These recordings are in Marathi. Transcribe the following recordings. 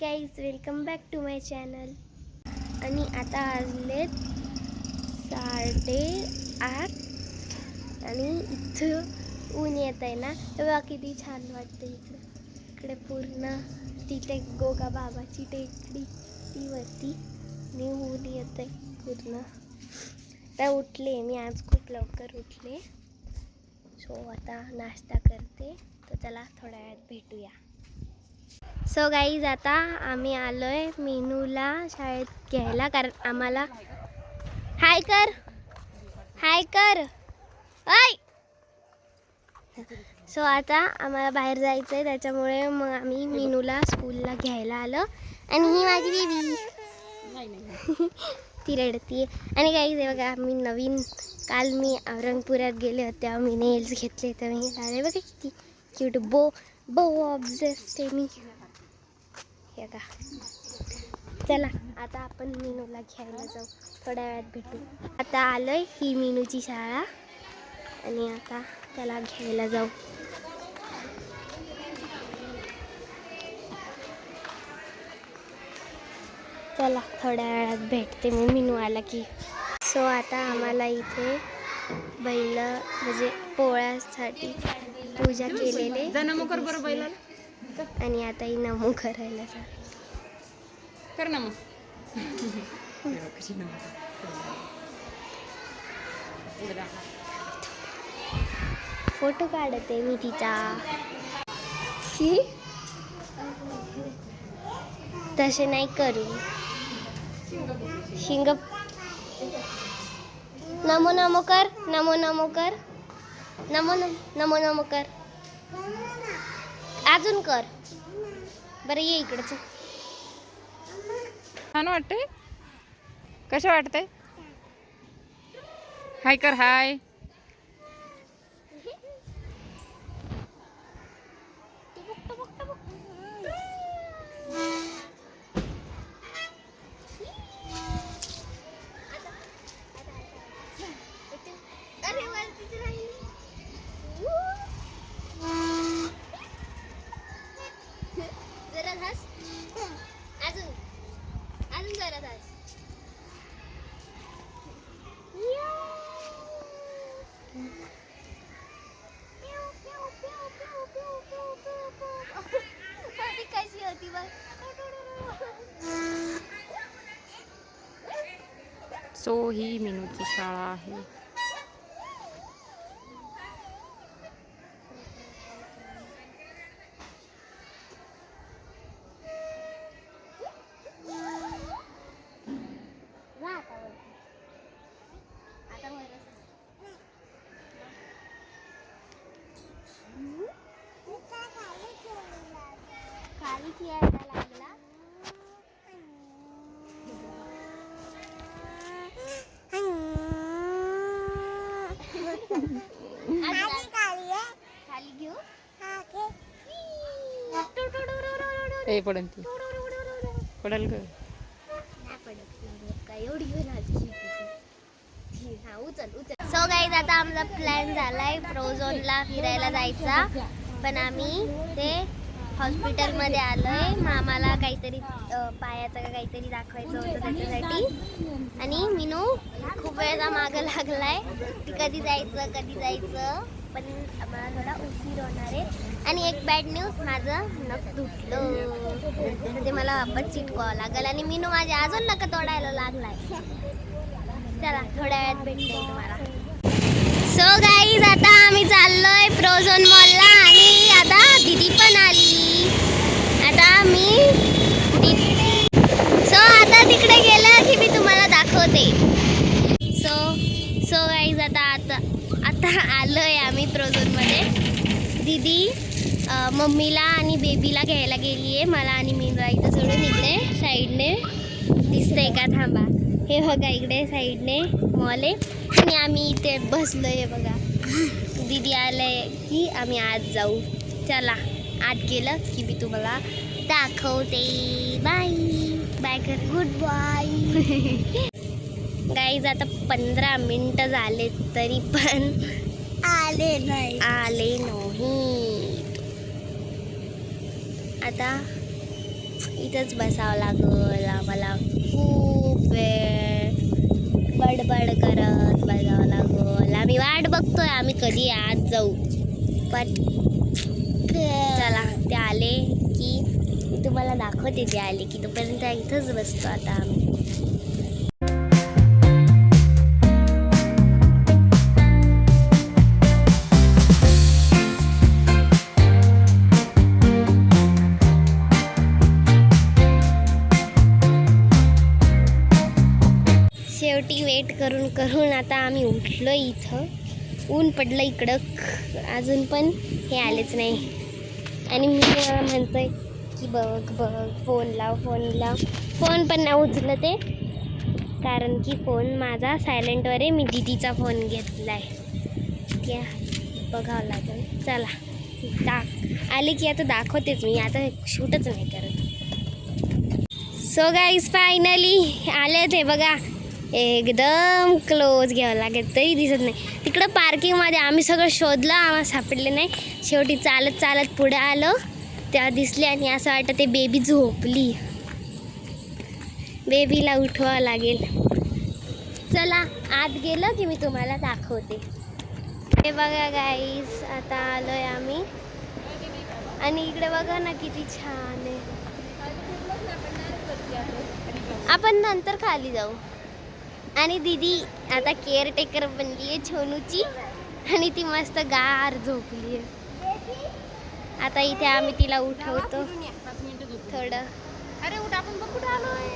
Guys, welcome back to my channel. आणि आता वाजलेत 8:30 आणि इथं ऊन येत आहे ना, तेव्हा किती छान वाटतं. इकडे पूर्ण तिथे गोगा बाबाची टेकडी ती वरती आणि ऊन येत आहे पूर्ण. आता उठले मी, आज खूप लवकर उठले. सो आता नाश्ता करते, तर चला थोड्या वेळात भेटूया. सो गाईज, आता आम्ही आलोय मीनूला शाळेत घ्यायला, कारण आम्हाला हाय कर ऐ. सो आता आम्हाला बाहेर जायचं आहे, त्याच्यामुळे मग आम्ही मीनूला स्कूलला घ्यायला आलो. आणि ही माझी बेबी ती रडतीये. आणि गाईज हे बघा, मी नवीन काल मी औरंगपुरात गेले होते, तेव्हा मी नेल्स घेतले, तर मी आले बघा किती क्यूट. बो ऑब्सेस्ड आहे मी. हे का, चला आता आपण मीनूला घ्यायला जाऊ, थोड्या वेळात भेटू. आता आलोय, ही मीनूची शाळा, आणि आता त्याला घ्यायला जाऊ. चला थोड्या वेळात भेटते मी मीनू आला की. सो आता आम्हाला इथे बैल म्हणजे पोळ्यासाठी पूजा केलेले, आणि आता ही नमो करायला कर ना मग. फोटो काढते मी तिचा. तसे नाही करू. शिंग नमो नमो कर, नमो नमो कर, नमो नमो नमो कर, अजून कर. बरं ये इकडचं. छान वाटतंय. कसं वाटतंय? हाय कर, हाय. जरा हस, अजून अजून जरा हस. कशी होती बघ. सो ही मीनूची शाळा आहे. खाली खेळायला लागला. खाली घेऊ. ए पडन ती, पडल ग. एवढी सो गाईज, आता आमचा प्लॅन झालाय फ्रोझोनला फिरायला जायचा, पण आम्ही ते हॉस्पिटलमध्ये आलोय. मग आम्हाला काहीतरी पायाचं का काहीतरी दाखवायचं होतं त्याच्यासाठी. आणि मीनू खूप वेळेचा मागं लागलाय की कधी जायचं, पण आम्हाला थोडा उशीर होणार आहे. आणि एक बॅड न्यूज, माझं नख तुटलं, ते मला वापस चिटकावं लागेल. आणि मीनू माझ्या अजून नख तोडायला लागलाय. चला थोड्या वेळात भेटते तुम्हाला. सो गाईज, आता आम्ही चाललोय फ्रोझन मॉलला, आणि आता दीदी पण आली. आता आता तिकडे गेलं की मी तुम्हाला दाखवते. सो गाईज, आता आलोय आम्ही फ्रोझनमध्ये. दीदी मम्मीला आणि बेबीला घ्यायला गेली आहे, मला आणि मीनूला इथं सोडून. इकडे साईडने दिसतंय का, थांबा, हे बघा इकडे साईडने मॉल आहे, आणि आम्ही इथे बसलोय बघा. दीदी आलंय की आम्ही आत जाऊ. चला आत गेलं की मी तुम्हाला दाखवते. बाय बाय कर, गुड बाय. गाईज, आता 15 मिनिटं झाले तरी पण आले नाही. आता इथंच बसावं लागल आम्हाला खूप वेळ बडबड करत बसावं लागल. आम्ही वाट बघतोय आम्ही कधी आत जाऊ. पण चला ते आले की मी तुम्हाला दाखवते. ते आले की तोपर्यंत इथंच बसतो आता आम्ही. शेवटी वेट करून करून आता आम्ही उठलो. इथं ऊन पडलं इकडं अजून पण हे आलेच नाही. आणि मी म्हणतोय की बघ बघ फोन लाव फोन लाव. फोन पण नाही उचलत ते कारण की फोन माझा सायलेंटवर आहे. मी दीदीचा फोन घेतला आहे. त्या बघावं लागेल. चला आले की आता दाखवतेच मी. आता शूटच नाही करत. सो गाईज फायनली आले ते बघा. एकदम क्लोज घ्यावं लागेल तरी दिसत नाही. तिकडं पार्किंगमध्ये आम्ही सगळं शोधलं आम्हाला सापडले नाही. शेवटी चालत चालत पुढे आलो तेव्हा दिसले. आणि असं वाटतं ते बेबी झोपली. बेबीला उठवावं लागेल. चला आत गेलं की मी तुम्हाला दाखवते. हे बघा गाईज आता आलोय आम्ही. आणि इकडे बघा ना किती छान आहे. आपण नंतर खाली जाऊ. आणि दीदी आता केअरटेकर बनली आहे छोनूची. आणि ती मस्त गार झोपली आहे. आता इथे आम्ही तिला उठवतो थोडं. अरे उठ आपण बघ कुठं आलोय.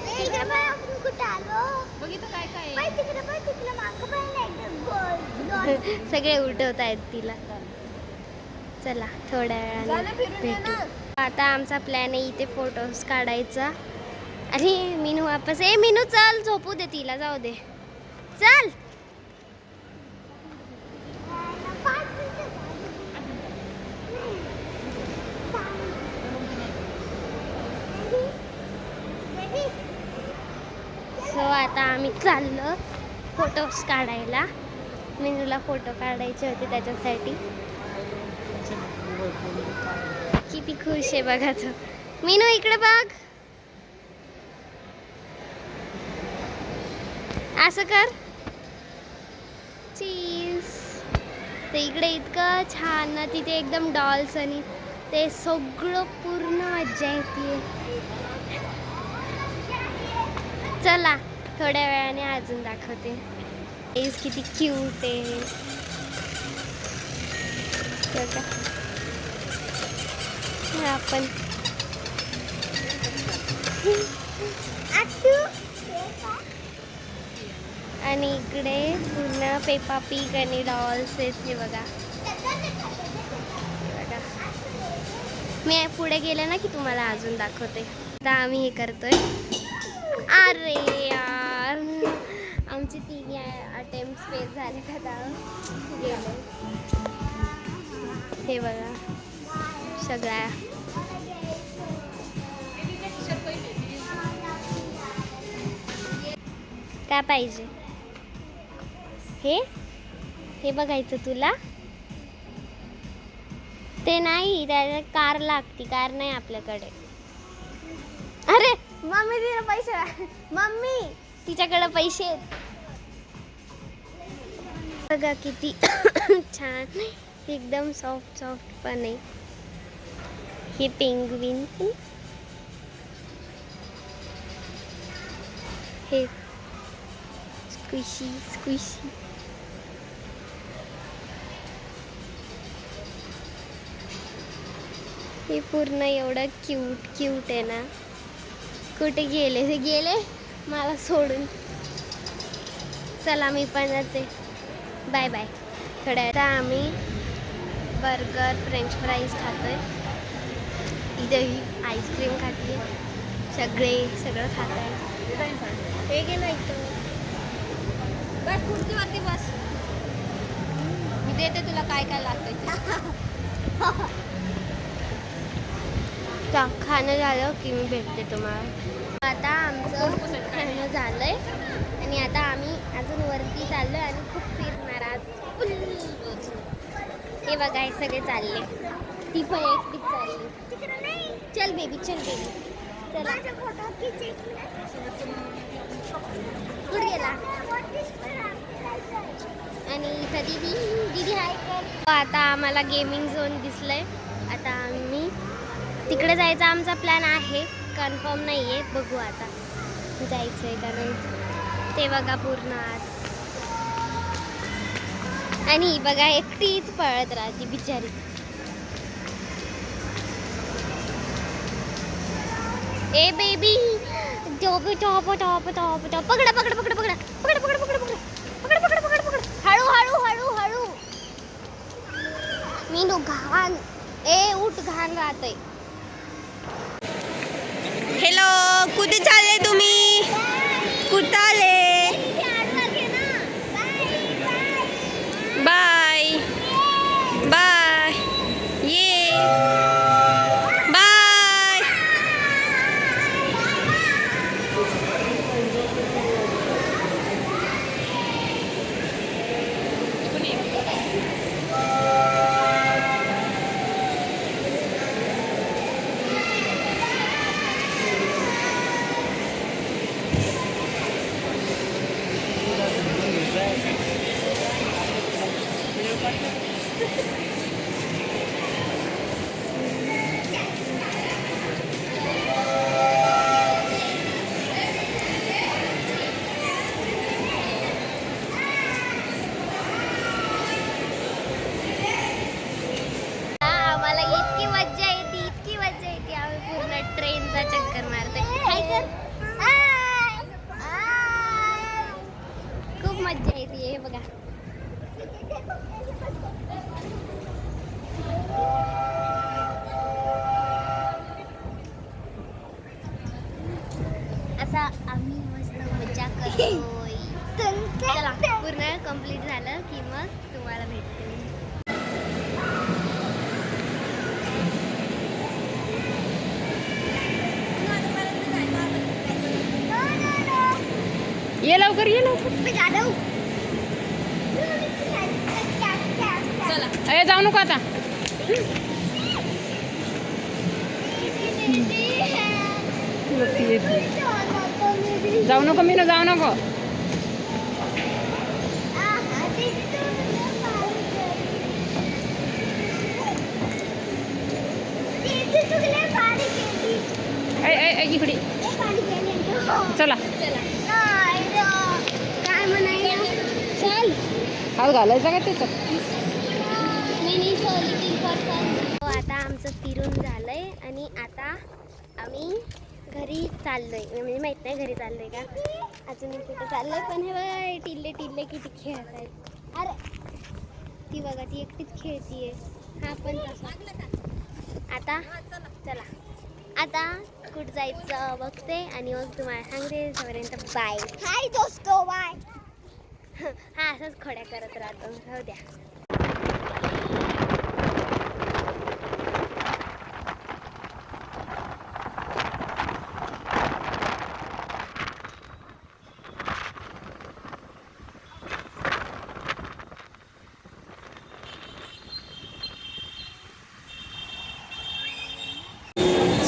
सगळे उठवत आहेत तिला. चला थोड्या वेळाने भेटू. आता आमचा प्लॅन आहे इथे फोटोज काढायचा. अरे मीनू वापस. मीनू चल झोपू दे तिला. जाऊ दे चल. सो आता आम्ही चाललो फोटोज काढायला. मीनूला फोटो काढायचे होते त्याच्यासाठी. किती खुश आहे बघा तो. मीनू इकडे बघ. असं कर. चीज. ते इकडे इतकं छान ना तिथे एकदम डॉल्स आणि ते सगळं पूर्ण मज्जा येते. चला थोड्या वेळाने अजून दाखवते. किती क्यूट आहे. आपण आणि इकडे पूर्ण पेपा पिग आणि डॉल्स आहेत. हे बघा. मी पुढे गेले ना की तुम्हाला अजून दाखवते. आता आम्ही हे करतोय. अरे यार आमचे 3 अटेम्प्ट फेल झाले. का गेले. हे बघा सगळ्या. काय पाहिजे हे बघायचं तुला. ते नाही त्याला कार लागती. कार नाही आपल्याकडे. अरे मम्मी तिला पैसे. मम्मी तिच्याकडे पैसे आहेत. बघा किती छान एकदम सॉफ्ट सॉफ्ट पण आहे. हे पेंग्विन. हे स्क्विशी स्क्विशी. हे पूर्ण एवढं क्यूट क्यूट आहे ना. कुठे गेले ते गेले मला सोडून. चला मी पण जाते. Bye bye. थोड्या आता आम्ही बर्गर फ्रेंच फ्राईज खातोय. इथे ही आईस्क्रीम खाते. सगळं खात आहे. हे गेलं इथं. बस खुर्चीवरती बस. मी देते तुला काय काय लागतं. खाणं झालं की मी भेटते तुम्हाला. आता आमचं खाणं झालंय आणि आता आम्ही अजून वरती चाललोय आणि खूप फिरणार आज. हे बघा हे सगळे चालले. ती पण एकटीच चालली. चल बेबी चल बेबी. चला कुठे गेला आणि इथं दीदी आहे का? आता आम्हाला गेमिंग झोन दिसलंय. आता आम्ही तिकडे जायचा आमचा प्लॅन आहे, कन्फर्म नाही आहे, बघू आता जायचं आहे का नाही ते बघा पूर्ण आत. आणि बघा एकटीच पळत राहते बिचारी. ए baby top top top top top पकडा पकडा पकडा पकडा पकडा पकडा पकडा पकडा पकडा पकडा पकडा पकडा हळू हळू हळू हळू. मी नो घाण ए उठ घाण राहतय. हॅलो, कुठे चालले तुम्ही? कुठं आले? बाय बाय ये बाय. आम्हाला इतकी मज्जा येते आम्ही पूर्ण ट्रेनचा चक्कर मारतोय. हाय कर. खूप मज्जा येते हे बघा. असा आम्ही मस्त मज्जा करतोय. चला पूर्ण कंप्लीट झालं की मग तुम्हाला भेटते. ये लवकर ये लवकर. अरे जाऊ नको आता. जाऊ नको मी जाऊ नको. इकडे चला काय म्हणायला चल हात घालायचा का त्याच्यात? आता आमचं फिरून झालंय आणि आता आम्ही घरी चाललोय. म्हणजे माहित नाही घरी चाललोय का अजून कुठं चाललोय, पण हे बघा टिल्ले टिल्ले किती खेळत आहेत. अरे ती बघा ती एकटीच खेळतीये. हा पण आता चला आता कुठं जायचं बघते आणि मग तुम्हाला सांगते. तोपर्यंत बाय. हाय दोस्तो बाय. हा असंच खोड्या करत राहतो. राहू द्या.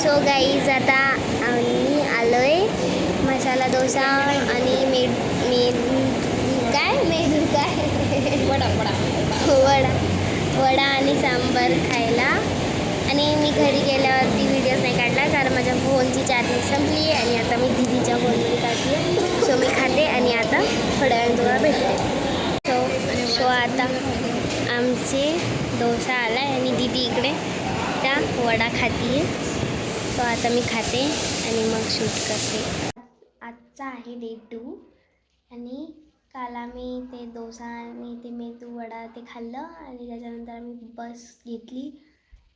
सो गाईज आता आम्ही आलोय मसाला डोसा आणि वडा आणि सांबार खायला. आणि मी घरी गेल्यावरती व्हिडिओज नाही काढला कारण माझ्या फोनची चार्जिंग संपली आहे आणि आता मी दीदीच्या फोनमध्ये काढली आहे. सो मी खाते आणि आता थोड्या वेळाने तुम्हाला भेटते. सो आता आमचे डोसा आला आहे आणि दीदी इकडे त्या वडा खाते. सो आता मी खाते आणि मग शूट करते. आजचा आहे डे 2 आणि काल आम्ही ते डोसा आणि ते मेदू वडा ते खाल्लं आणि त्याच्यानंतर आम्ही बस घेतली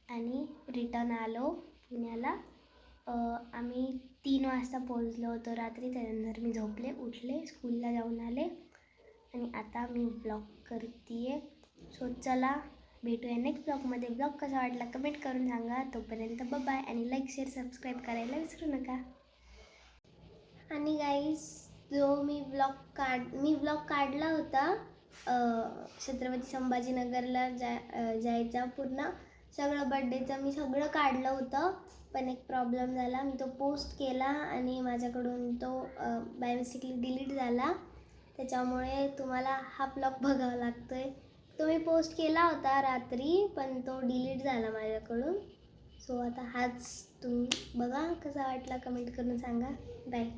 आणि रिटर्न आलो पुण्याला. आम्ही 3 वाजता पोहोचलो होतो रात्री. त्यानंतर मी झोपले, उठले, स्कूलला जाऊन आले आणि आता मी ब्लॉग करते आहे. सो चला भेटूया नेक्स्ट ब्लॉगमध्ये. ब्लॉग कसा वाटला कमेंट करून सांगा. तोपर्यंत बाय आणि लाईक शेअर सबस्क्राईब करायला विसरू नका. आणि गाईज जो मी ब्लॉग काढला होता छत्रपती संभाजीनगरला जायचा पूर्ण सगळं बड्डेचं मी सगळं काढलं होतं, पण एक प्रॉब्लेम झाला. मी तो पोस्ट केला आणि माझ्याकडून तो बाय मिस्टेकली डिलीट झाला. त्याच्यामुळे तुम्हाला हा ब्लॉग बघावा लागतो आहे. तो मी पोस्ट केला होता रात्री, पण तो डिलीट झाला माझ्याकडून. सो आता हाच तुम्ही बघा, कसा वाटला कमेंट करून सांगा. बाय.